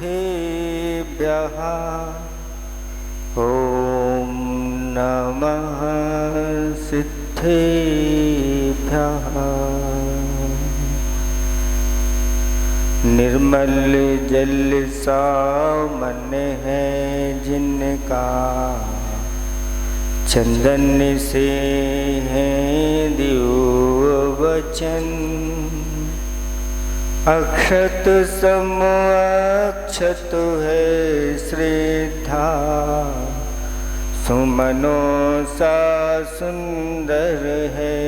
सिद्धेभ्यः ॐ नमः सिद्धेभ्यः। निर्मल जल सामन है जिनका, चंदन से है दिव्य वचन। अक्षत सम अक्षत है श्रद्धा, सुमनों सा सुंदर है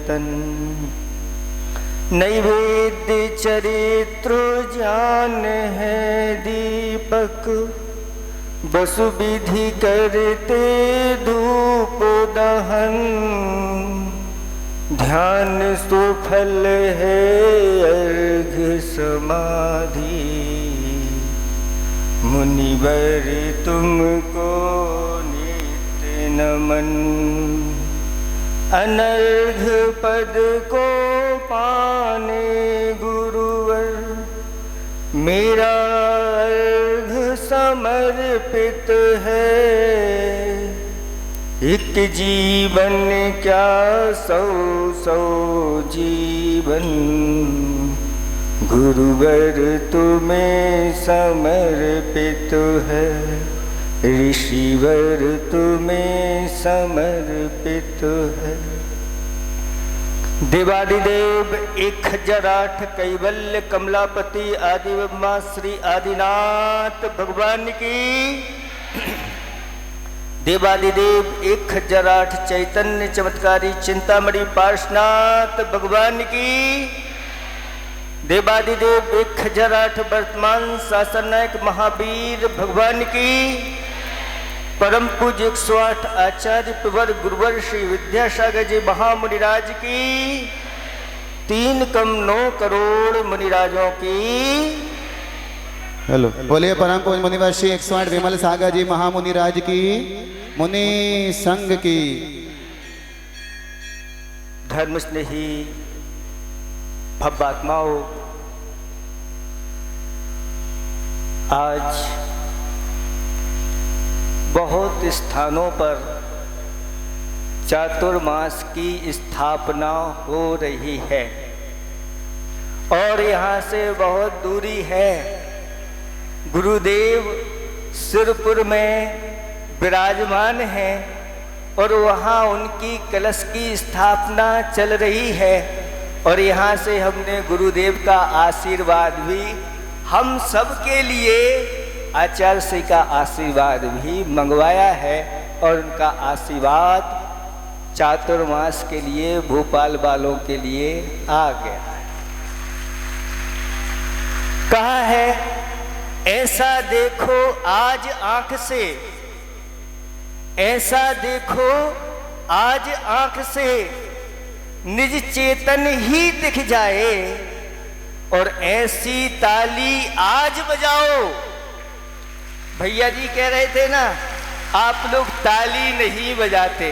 तन। नैवेद्य चरित्र ज्ञान है दीपक, बसु विधि करते धूप दहन। ध्यान सुफल है अर्घ्य समाधि, मुनिवर तुमको नित्य नमन। अनर्घ पद को पाने गुरुवर, मेरा अर्घ समर्पित है। एक जीवन क्या सौ सौ जीवन, गुरुवर तुम्हें समर्पित है। ऋषिवर तुम्हें समर्पित है। देवादिदेव 1008 कैवल्य कमलापति आदि ब्रह्मा श्री आदिनाथ भगवान की। देवादिदेव 1008 चैतन्य चमत्कारी चिंतामणि पार्श्वनाथ भगवान की। देवादिदेव 1008 वर्तमान शासन नायक महावीर भगवान की। परम पूज्य 108 आचार्य प्रवर गुरुवर श्री विद्यासागर जी महामुनिराज की। 3,9 करोड़ मुनिराजों की। हेलो, बोलिए परम पूज्य मुनिवर श्री 108 विमल सागर जी महामुनिराज की, मुनि संघ की। धर्म स्नेही भव्यात्माओं, आज बहुत स्थानों पर चातुर्मास की स्थापना हो रही है और यहाँ से बहुत दूरी है। गुरुदेव सिरपुर में विराजमान हैं और वहाँ उनकी कलश की स्थापना चल रही है और यहाँ से हमने गुरुदेव का आशीर्वाद भी हम सब के लिए, आचार्य श्री का आशीर्वाद भी मंगवाया है और उनका आशीर्वाद चातुर्मास के लिए भोपाल वालों के लिए आ गया है। कहा है ऐसा देखो आज आंख से, ऐसा देखो आज आंख से, निज चेतन ही दिख जाए और ऐसी ताली आज बजाओ। भैया जी कह रहे थे ना, आप लोग ताली नहीं बजाते।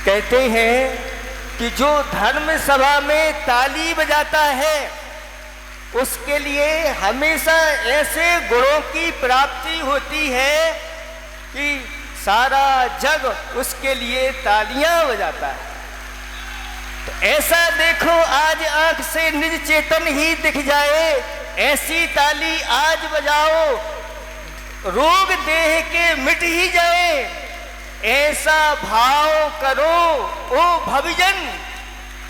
कहते हैं कि जो धर्म सभा में ताली बजाता है उसके लिए हमेशा ऐसे गुणों की प्राप्ति होती है कि सारा जग उसके लिए तालियां बजाता है। तो ऐसा देखो आज आंख से निज चेतन ही दिख जाए, ऐसी ताली आज बजाओ, रोग देह के मिट ही जाए। ऐसा भाव करो ओ भविजन,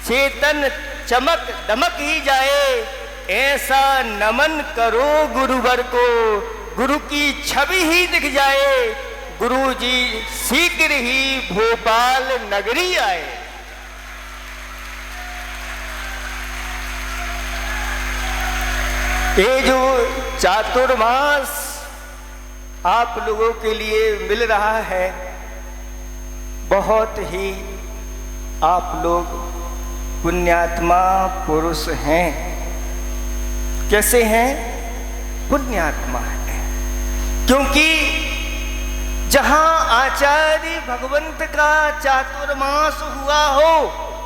चेतन चमक दमक ही जाए। ऐसा नमन करो गुरुवर को, गुरु की छवि ही दिख जाए। गुरु जी शीघ्र ही भोपाल नगरी आए। ये जो चातुर्मास आप लोगों के लिए मिल रहा है, बहुत ही आप लोग पुण्यात्मा पुरुष हैं। कैसे हैं? पुण्यात्मा है, क्योंकि जहां आचार्य भगवंत का चातुर्मास हुआ हो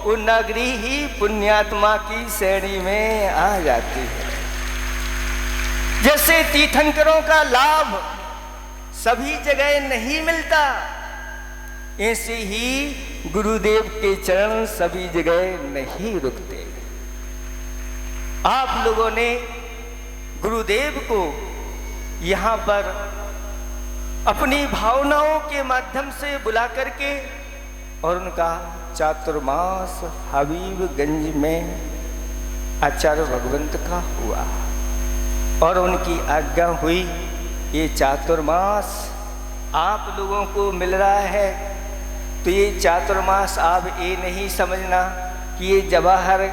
वो नगरी ही पुण्यात्मा की श्रेणी में आ जाती है। जैसे तीर्थंकरों का लाभ सभी जगह नहीं मिलता, ऐसे ही गुरुदेव के चरण सभी जगह नहीं रुकते। आप लोगों ने गुरुदेव को यहाँ पर अपनी भावनाओं के माध्यम से बुला करके और उनका चातुर्मास हबीबगंज में आचार्य भगवंत का हुआ और उनकी आज्ञा हुई, ये चातुर्मास आप लोगों को मिल रहा है। तो ये चातुर्मास आप ये नहीं समझना कि ये जवाहर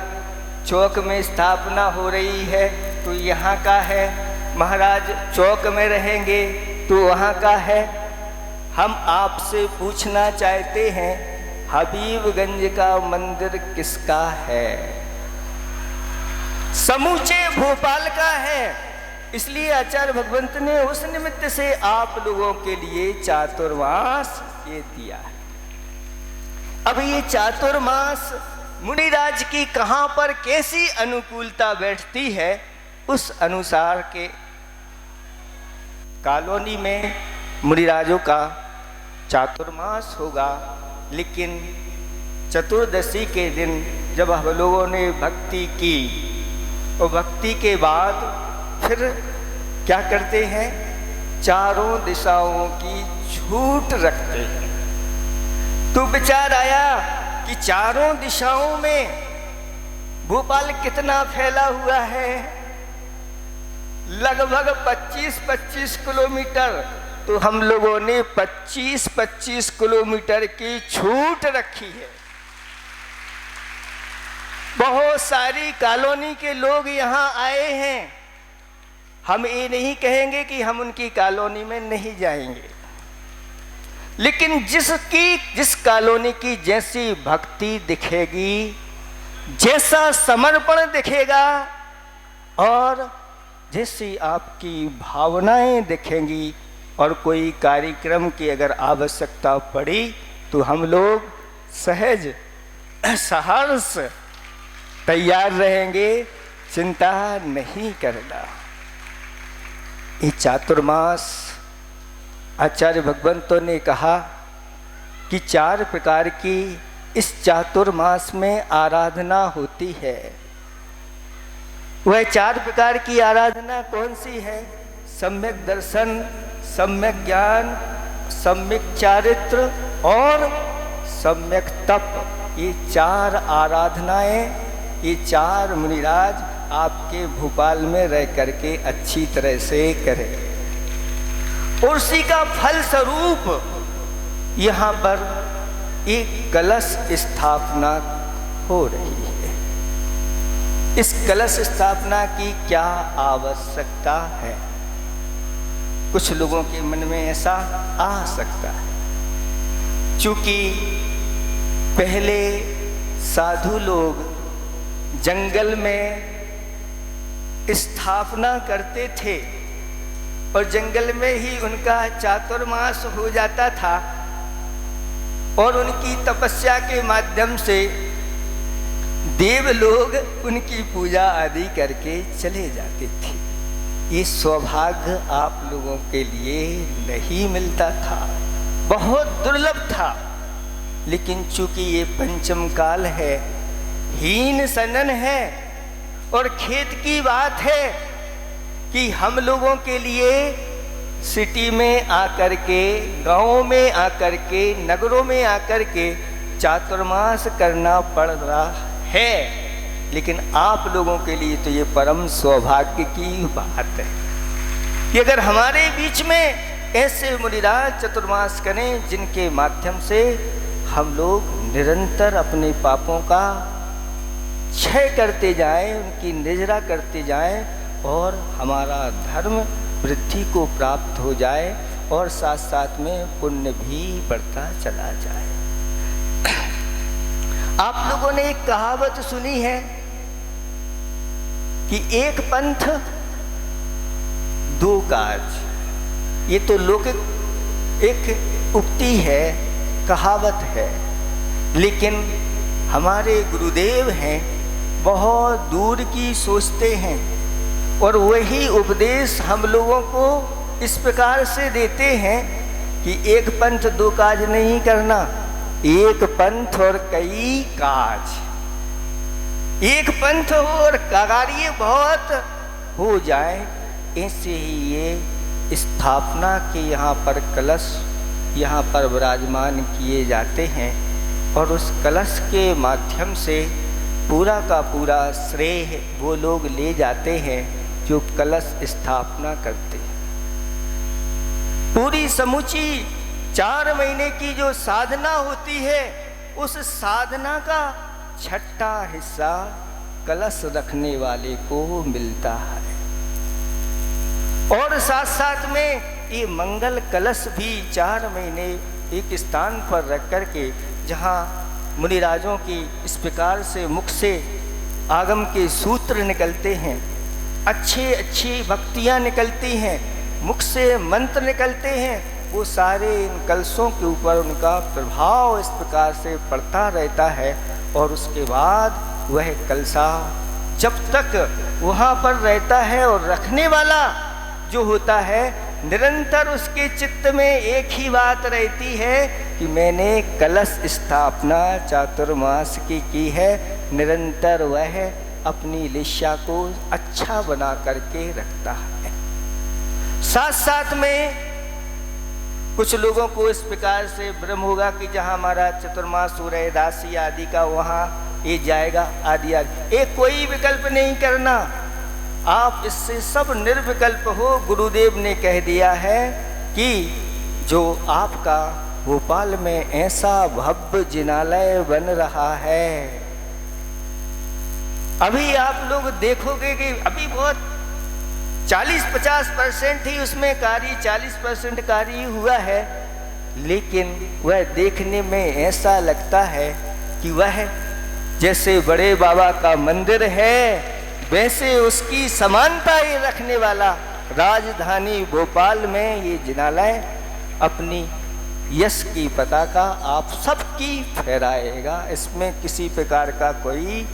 चौक में स्थापना हो रही है तो यहाँ का है, महाराज चौक में रहेंगे तो वहाँ का है। हम आपसे पूछना चाहते हैं हबीबगंज का मंदिर किसका है? समूचे भोपाल का है। इसलिए आचार्य भगवंत ने उस निमित्त से आप लोगों के लिए चातुर्मास ये दिया है। अब ये चातुर्मास मुनिराज की कहाँ पर कैसी अनुकूलता बैठती है, उस अनुसार के कॉलोनी में मुनिराजों का चातुर्मास होगा। लेकिन चतुर्दशी के दिन जब हम लोगों ने भक्ति की और भक्ति के बाद फिर क्या करते हैं, चारों दिशाओं की छूट रखते हैं। तो विचार आया कि चारों दिशाओं में भोपाल कितना फैला हुआ है, लगभग 25-25 किलोमीटर। तो हम लोगों ने 25-25 किलोमीटर की छूट रखी है। बहुत सारी कॉलोनी के लोग यहाँ आए हैं। हम ये नहीं कहेंगे कि हम उनकी कॉलोनी में नहीं जाएंगे, लेकिन जिस कॉलोनी की जैसी भक्ति दिखेगी, जैसा समर्पण दिखेगा और जैसी आपकी भावनाएं दिखेंगी और कोई कार्यक्रम की अगर आवश्यकता पड़ी तो हम लोग सहज सहर्ष तैयार रहेंगे, चिंता नहीं करना। ये चातुर्मास आचार्य भगवंतों ने कहा कि 4 प्रकार की इस चातुर्मास में आराधना होती है। वह 4 प्रकार की आराधना कौन सी है? सम्यक दर्शन, सम्यक ज्ञान, सम्यक चारित्र और सम्यक तप। ये 4 आराधनाएं, ये 4 मुनिराज आपके भोपाल में रह करके अच्छी तरह से करें। और उसी का फल स्वरूप यहाँ पर एक कलश स्थापना हो रही है। इस कलश स्थापना की क्या आवश्यकता है? कुछ लोगों के मन में ऐसा आ सकता है, क्योंकि पहले साधु लोग जंगल में स्थापना करते थे और जंगल में ही उनका चातुर्मास हो जाता था और उनकी तपस्या के माध्यम से देव लोग उनकी पूजा आदि करके चले जाते थे। ये सौभाग्य आप लोगों के लिए नहीं मिलता था, बहुत दुर्लभ था। लेकिन चूंकि ये पंचम काल है, हीन सनन है और खेत की बात है कि हम लोगों के लिए सिटी में आकर के, गाँव में आकर के, नगरों में आकर के चातुर्मास करना पड़ रहा है। लेकिन आप लोगों के लिए तो ये परम सौभाग्य की बात है कि अगर हमारे बीच में ऐसे मुनिराज चतुर्मास करें जिनके माध्यम से हम लोग निरंतर अपने पापों का क्षय करते जाएं, उनकी निजरा करते जाएं और हमारा धर्म वृद्धि को प्राप्त हो जाए और साथ साथ में पुण्य भी बढ़ता चला जाए। आप लोगों ने एक कहावत सुनी है कि एक पंथ 2 काज। ये तो लौकिक एक उक्ति है, कहावत है, लेकिन हमारे गुरुदेव हैं बहुत दूर की सोचते हैं और वही उपदेश हम लोगों को इस प्रकार से देते हैं कि एक पंथ दो काज नहीं करना, एक पंथ और कई काज। एक पंथ हो और कार्य बहुत हो जाए, ऐसे ही ये स्थापना के यहाँ पर कलश यहाँ पर विराजमान किए जाते हैं और उस कलश के माध्यम से पूरा का पूरा श्रेय वो लोग ले जाते हैं जो कलश स्थापना करते हैं। पूरी समूची 4 महीने की जो साधना होती है, उस साधना का छठा हिस्सा कलश रखने वाले को मिलता है। और साथ साथ में ये मंगल कलश भी 4 महीने एक स्थान पर रख करके, जहाँ मुनिराजों की इस प्रकार से मुख से आगम के सूत्र निकलते हैं, अच्छी भक्तियाँ निकलती हैं, मुख से मंत्र निकलते हैं, वो सारे इन कलशों के ऊपर उनका प्रभाव इस प्रकार से पड़ता रहता है। और उसके बाद वह कलशा जब तक वहाँ पर रहता है और रखने वाला जो होता है, निरंतर उसके चित्त में एक ही बात रहती है कि मैंने कलश स्थापना चातुर्मास की है। निरंतर वह अपनी लिशा को अच्छा बना करके रखता है। साथ साथ में कुछ लोगों को इस प्रकार से भ्रम होगा कि जहाँ हमारा चतुर्मास सूर्य राशि आदि का वहाँ ये जाएगा आदि आदि। एक कोई विकल्प नहीं करना, आप इससे सब निर्विकल्प हो। गुरुदेव ने कह दिया है कि जो आपका भोपाल में ऐसा भव्य जिनालय बन रहा है, अभी आप लोग देखोगे कि अभी बहुत 40-50% ही उसमें कार्य, 40% कार्य हुआ है, लेकिन वह देखने में ऐसा लगता है कि वह जैसे बड़े बाबा का मंदिर है, वैसे उसकी समानता ही रखने वाला राजधानी भोपाल में ये जिनालय अपनी यश की पताका आप सबकी फहराएगा। इसमें किसी प्रकार का कोई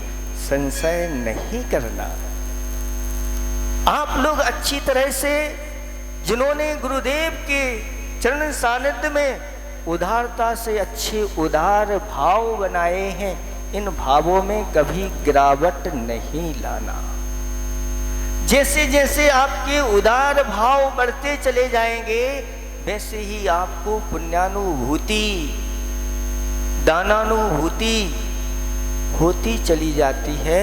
संशय नहीं करना। आप लोग अच्छी तरह से, जिन्होंने गुरुदेव के चरण सानिध्य में उदारता से अच्छे उदार भाव बनाए हैं, इन भावों में कभी गिरावट नहीं लाना। जैसे जैसे आपके उदार भाव बढ़ते चले जाएंगे, वैसे ही आपको पुण्यानुभूति, दानानुभूति होती चली जाती है।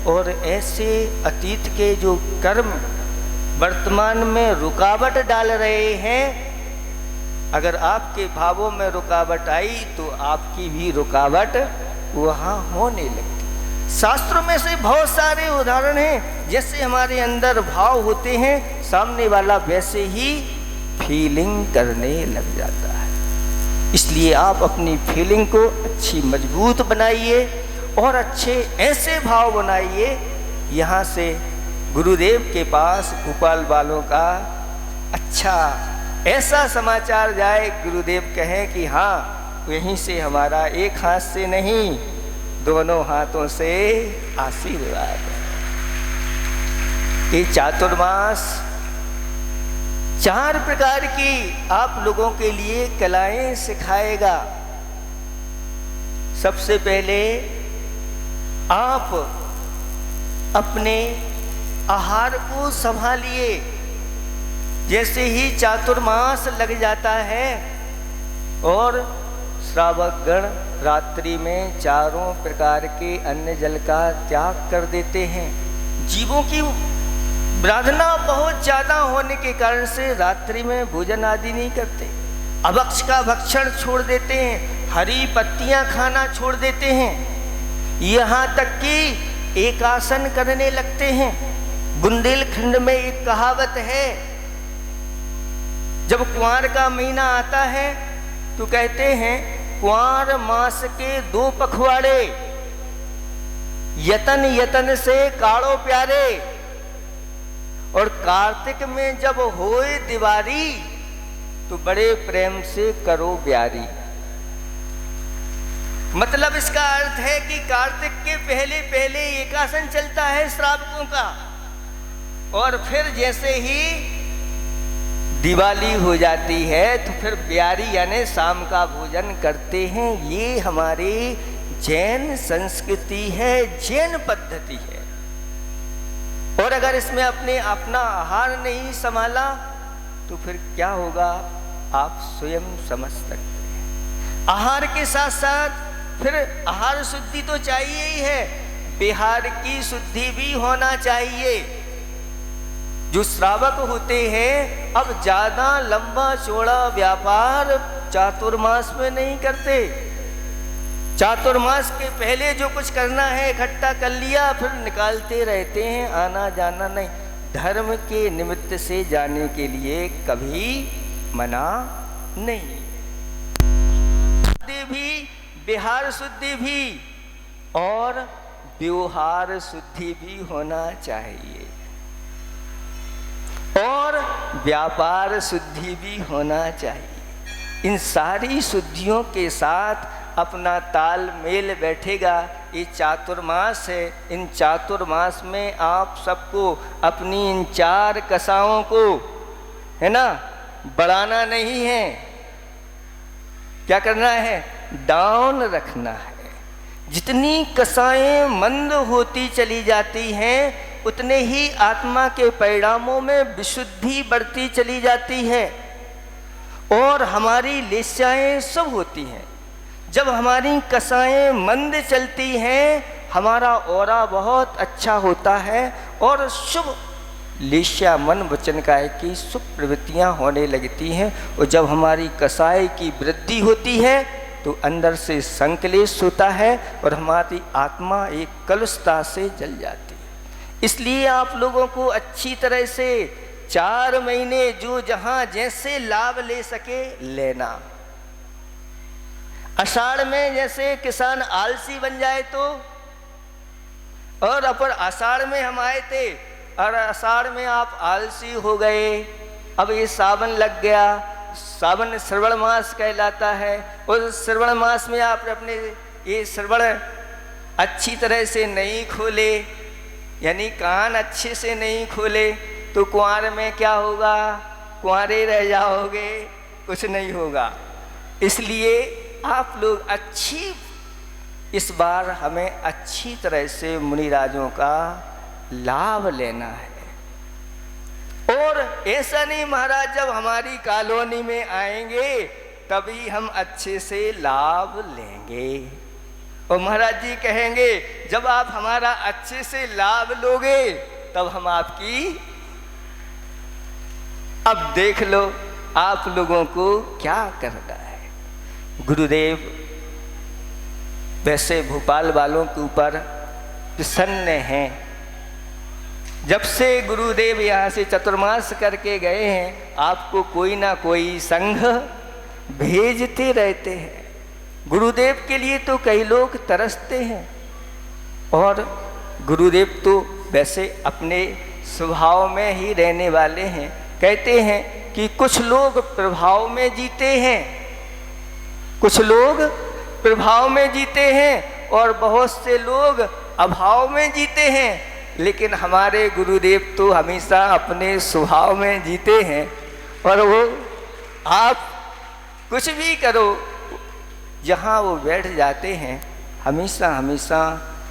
और ऐसे अतीत के जो कर्म वर्तमान में रुकावट डाल रहे हैं, अगर आपके भावों में रुकावट आई तो आपकी भी रुकावट वहाँ होने लगती। शास्त्रों में से बहुत सारे उदाहरण हैं, जैसे हमारे अंदर भाव होते हैं, सामने वाला वैसे ही फीलिंग करने लग जाता है। इसलिए आप अपनी फीलिंग को अच्छी मजबूत बनाइए और अच्छे ऐसे भाव बनाइए, यहाँ से गुरुदेव के पास भोपाल वालों का अच्छा ऐसा समाचार जाए, गुरुदेव कहें कि हाँ, यहीं से हमारा एक हाथ से नहीं, दोनों हाथों से आशीर्वाद। ये चातुर्मास 4 प्रकार की आप लोगों के लिए कलाएं सिखाएगा। सबसे पहले आप अपने आहार को संभालिए। जैसे ही चातुर्मास लग जाता है और श्रावक गण रात्रि में 4 प्रकार के अन्न जल का त्याग कर देते हैं। जीवों की प्रार्थना बहुत ज़्यादा होने के कारण से रात्रि में भोजन आदि नहीं करते, अभक्ष का भक्षण छोड़ देते हैं, हरी पत्तियां खाना छोड़ देते हैं, यहाँ तक कि एक आसन करने लगते हैं। बुंदेलखंड में एक कहावत है, जब कुंवार का महीना आता है तो कहते हैं कुंवार मास के 2 पखवाड़े, यतन यतन से काढ़ो प्यारे, और कार्तिक में जब होए दिवारी तो बड़े प्रेम से करो ब्यारी। मतलब इसका अर्थ है कि कार्तिक के पहले पहले एकासन चलता है श्रावकों का, और फिर जैसे ही दिवाली हो जाती है तो फिर ब्यारी यानी शाम का भोजन करते हैं। ये हमारी जैन संस्कृति है, जैन पद्धति है। और अगर इसमें अपना आहार नहीं संभाला तो फिर क्या होगा आप स्वयं समझ सकते हैं। आहार के साथ साथ फिर आहार शुद्धि तो चाहिए ही है, विहार की शुद्धि भी होना चाहिए। जो श्रावक होते हैं अब ज्यादा लंबा चौड़ा व्यापार चातुर्मास में नहीं करते। चातुर्मास के पहले जो कुछ करना है इकट्ठा कर लिया, फिर निकालते रहते हैं, आना जाना नहीं। धर्म के निमित्त से जाने के लिए कभी मना नहीं। शुद्धि भी, विहार शुद्धि भी और व्यवहार शुद्धि भी होना चाहिए और व्यापार शुद्धि भी होना चाहिए। इन सारी शुद्धियों के साथ अपना तालमेल बैठेगा। ये चातुर्मास है, इन चातुर्मास में आप सबको अपनी इन 4 कसाओं को, है ना, बढ़ाना नहीं है। क्या करना है? डाउन रखना है। जितनी कसाएं मंद होती चली जाती हैं उतने ही आत्मा के परिणामों में विशुद्धि बढ़ती चली जाती है और हमारी लेस्याएं सब होती हैं। जब हमारी कसाएं मंद चलती हैं हमारा ऑरा बहुत अच्छा होता है और शुभ लेस्या मन वचन काय की शुभ प्रवृत्तियाँ होने लगती हैं। और जब हमारी कसाई की वृद्धि होती है तो अंदर से संकलेश होता है और हमारी आत्मा एक कलुषता से जल जाती है। इसलिए आप लोगों को अच्छी तरह से 4 महीने जो जहाँ जैसे लाभ ले सके लेना। आषाढ़ में जैसे किसान आलसी बन जाए तो, और अपन आषाढ़ में हम आए थे और आषाढ़ में आप आलसी हो गए। अब ये सावन लग गया, सावन श्रवण मास कहलाता है। उस श्रवण मास में आप अपने ये श्रवण अच्छी तरह से नहीं खोले, यानी कान अच्छे से नहीं खोले तो कुंवारे में क्या होगा? कुंवारे रह जाओगे, कुछ नहीं होगा। इसलिए आप लोग इस बार हमें अच्छी तरह से मुनिराजों का लाभ लेना है। और ऐसा नहीं महाराज जब हमारी कॉलोनी में आएंगे तभी हम अच्छे से लाभ लेंगे। और महाराज जी कहेंगे जब आप हमारा अच्छे से लाभ लोगे तब हम आपकी, अब देख लो आप लोगों को क्या करना है। गुरुदेव वैसे भोपाल वालों के ऊपर प्रसन्न हैं। जब से गुरुदेव यहाँ से चतुर्मास करके गए हैं आपको कोई ना कोई संघ भेजते रहते हैं। गुरुदेव के लिए तो कई लोग तरसते हैं। और गुरुदेव तो वैसे अपने स्वभाव में ही रहने वाले हैं। कहते हैं कि कुछ लोग प्रभाव में जीते हैं, कुछ लोग प्रभाव में जीते हैं और बहुत से लोग अभाव में जीते हैं। लेकिन हमारे गुरुदेव तो हमेशा अपने स्वभाव में जीते हैं। और वो आप कुछ भी करो जहाँ वो बैठ जाते हैं हमेशा हमेशा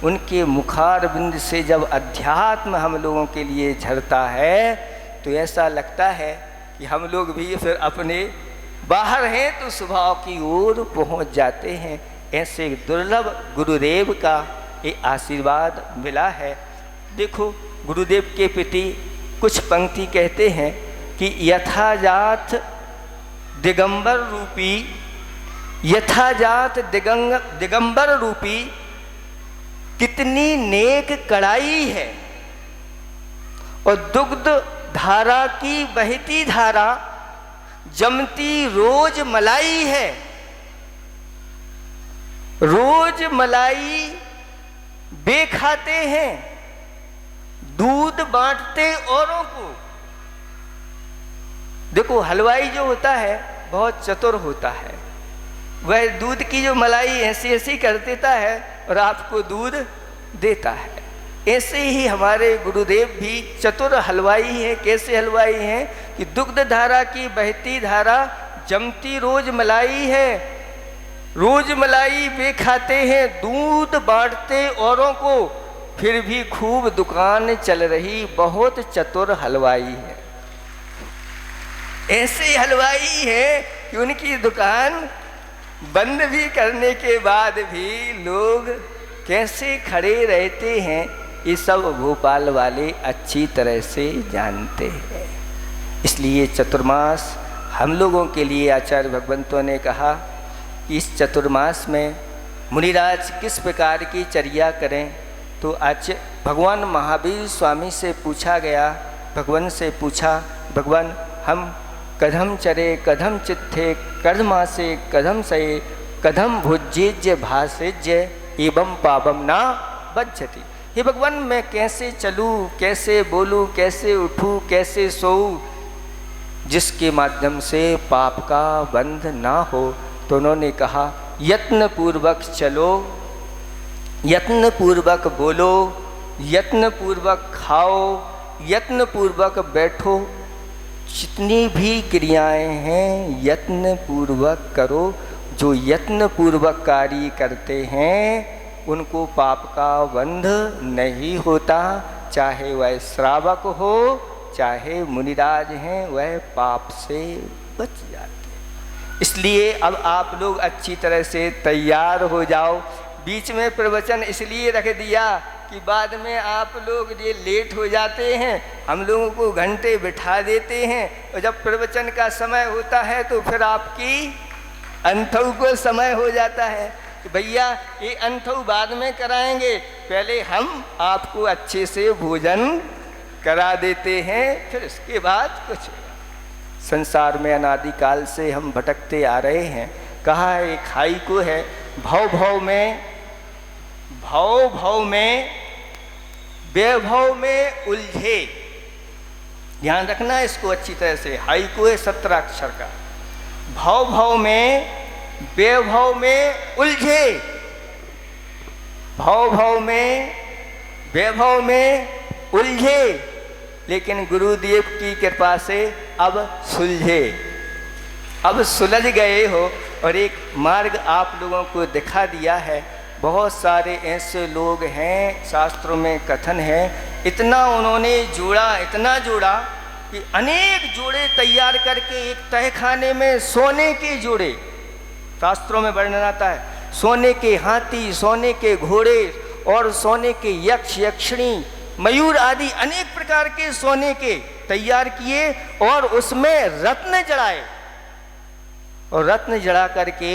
उनके मुखारबिंद से जब अध्यात्म हम लोगों के लिए झरता है तो ऐसा लगता है कि हम लोग भी फिर अपने बाहर हैं तो स्वभाव की ओर पहुंच जाते हैं। ऐसे दुर्लभ गुरुदेव का ये आशीर्वाद मिला है। देखो गुरुदेव के प्रति कुछ पंक्ति कहते हैं कि यथाजात दिगंबर रूपी, यथाजात दिगंबर रूपी कितनी नेक कड़ाई है और दुग्ध धारा की बहती धारा जमती रोज मलाई है। रोज मलाई बे खाते हैं, दूध बांटते औरों को। देखो हलवाई जो होता है बहुत चतुर होता है। वह दूध की जो मलाई ऐसी ऐसी कर देता है और आपको दूध देता है। ऐसे ही हमारे गुरुदेव भी चतुर हलवाई हैं। कैसे हलवाई हैं कि दुग्ध धारा की बहती धारा जमती रोज मलाई है, रोज मलाई वे खाते हैं, दूध बांटते औरों को, फिर भी खूब दुकान चल रही, बहुत चतुर हलवाई है। ऐसे हलवाई है कि उनकी दुकान बंद भी करने के बाद भी लोग कैसे खड़े रहते हैं, ये सब भोपाल वाले अच्छी तरह से जानते हैं। इसलिए चतुर्मास हम लोगों के लिए आचार्य भगवंतों ने कहा कि इस चतुर्मास में मुनिराज किस प्रकार की चर्या करें। तो आज भगवान महावीर स्वामी से पूछा गया, भगवान से पूछा, भगवान हम कथम चरे कथम चित्थे कर्मासे कथम सये कथम भुज्येज्य भासेज्य एवं पावम ना बज्जति। हे भगवान मैं कैसे चलूँ, कैसे बोलूँ, कैसे उठूँ, कैसे सोऊँ जिसके माध्यम से पाप का बंध ना हो। तो उन्होंने कहा यत्न पूर्वक चलो, यत्न पूर्वक बोलो, यत्न पूर्वक खाओ, यत्न पूर्वक बैठो, जितनी भी क्रियाएं हैं यत्न पूर्वक करो। जो यत्न पूर्वक कार्य करते हैं उनको पाप का बंध नहीं होता, चाहे वह श्रावक हो चाहे मुनिराज हैं, वह पाप से बच जाते हैं। इसलिए अब आप लोग अच्छी तरह से तैयार हो जाओ। बीच में प्रवचन इसलिए रख दिया कि बाद में आप लोग ये लेट हो जाते हैं, हम लोगों को घंटे बिठा देते हैं, और जब प्रवचन का समय होता है तो फिर आपकी अंथऊ को समय हो जाता है कि भैया ये अंथऊ बाद में कराएंगे, पहले हम आपको अच्छे से भोजन करा देते हैं, फिर इसके बाद कुछ। संसार में अनादिकाल से हम भटकते आ रहे हैं। कहा है एक खाई को है, भव भव में वैभव में उलझे। ध्यान रखना इसको अच्छी तरह से। हाई को है 17 अक्षर का। भव भव में वैभव में उलझे, भव भव में वैभव में उलझे, लेकिन गुरुदेव की कृपा से अब सुलझे, अब सुलझ गए हो और एक मार्ग आप लोगों को दिखा दिया है। बहुत सारे ऐसे लोग हैं, शास्त्रों में कथन है, इतना उन्होंने जोड़ा, इतना जोड़ा कि अनेक जोड़े तैयार करके एक तहखाने में सोने के जोड़े, शास्त्रों में वर्णन आता है, सोने के हाथी, सोने के घोड़े और सोने के यक्ष यक्षिणी मयूर आदि अनेक प्रकार के सोने के तैयार किए और उसमें रत्न जड़ाए, और रत्न जड़ा करके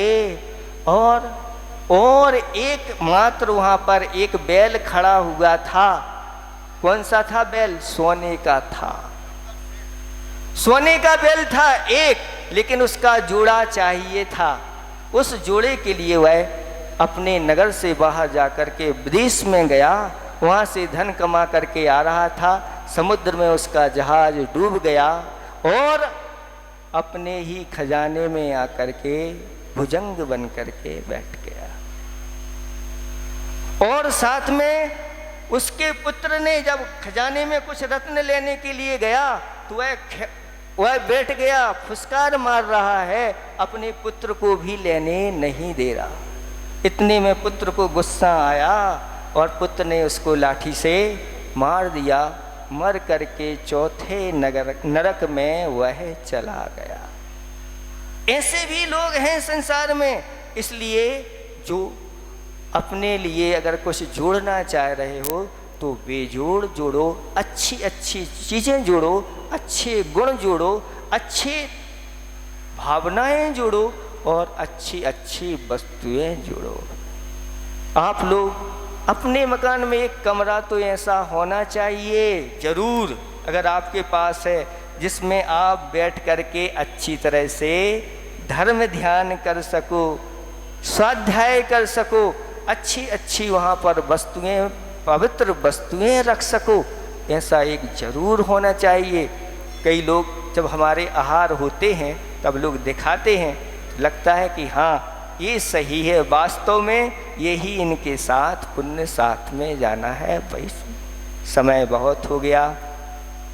और एक मात्र वहाँ पर एक बैल खड़ा हुआ था। कौन सा था बैल? सोने का था, सोने का बैल था एक, लेकिन उसका जोड़ा चाहिए था। उस जोड़े के लिए वह अपने नगर से बाहर जाकर के विदेश में गया, वहाँ से धन कमा करके आ रहा था। समुद्र में उसका जहाज डूब गया और अपने ही खजाने में आकर के भुजंग बन करके बैठ गया। और साथ में उसके पुत्र ने जब खजाने में कुछ रत्न लेने के लिए गया तो वह बैठ गया, फुसकार मार रहा है, अपने पुत्र को भी लेने नहीं दे रहा। इतने में पुत्र को गुस्सा आया और पुत्र ने उसको लाठी से मार दिया। मर करके चौथे नरक में वह चला गया। ऐसे भी लोग हैं संसार में। इसलिए जो अपने लिए अगर कुछ जोड़ना चाह रहे हो तो बेजोड़ जोड़ो, अच्छी अच्छी चीज़ें जोड़ो, अच्छे गुण जोड़ो, अच्छे भावनाएं जोड़ो और अच्छी अच्छी वस्तुएं जोड़ो। आप लोग अपने मकान में एक कमरा तो ऐसा होना चाहिए जरूर, अगर आपके पास है, जिसमें आप बैठ करके अच्छी तरह से धर्म ध्यान कर सको, स्वाध्याय कर सको, अच्छी अच्छी वहाँ पर वस्तुएं, पवित्र वस्तुएं रख सको, ऐसा एक जरूर होना चाहिए। कई लोग जब हमारे आहार होते हैं तब लोग दिखाते हैं, लगता है कि हाँ ये सही है, वास्तव में यही इनके साथ पुण्य साथ में जाना है। वैसे समय बहुत हो गया।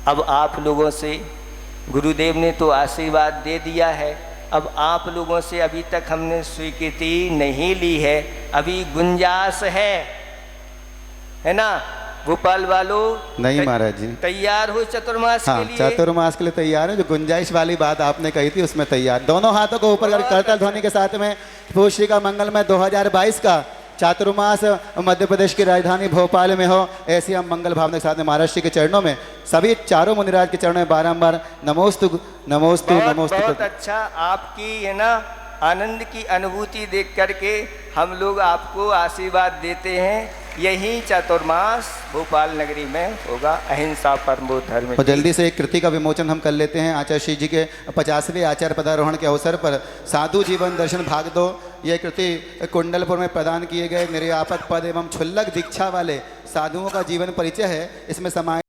अब आप लोगों से गुरुदेव ने तो आशीर्वाद दे दिया है, अब आप लोगों से अभी तक हमने स्वीकृति नहीं ली है, अभी गुंजाइश है ना भोपाल वालों? नहीं महाराज जी, तैयार हो चतुर्मास हाँ के लिए? चातुर्मास के लिए तैयार है। जो गुंजाइश वाली बात आपने कही थी उसमें तैयार। दोनों हाथों को ऊपर करके करताल ध्वनि के साथ में भूश्री का मंगलमय 2022 का चातुर्मास मध्य प्रदेश की राजधानी भोपाल में हो, ऐसी हम मंगल भावना के साथ में महाराज जी के चरणों में, सभी चारों मुनिराज के चरणों में बारंबार नमोस्तु नमोस्तु नमोस्तु। बहुत अच्छा, आपकी है ना आनंद की अनुभूति देख करके हम लोग आपको आशीर्वाद देते हैं। यही चातुर्मास भोपाल नगरी में होगा, अहिंसा परमो धर्म। तो जल्दी से एक कृति का विमोचन हम कर लेते हैं। आचार्य श्री जी के 50वें आचार्य पदारोहण के अवसर पर साधु जीवन दर्शन भाग 2, ये कृति कुंडलपुर में प्रदान किए गए निर्यापक पद एवं क्षुल्लक दीक्षा वाले साधुओं का जीवन परिचय है। इसमें समाज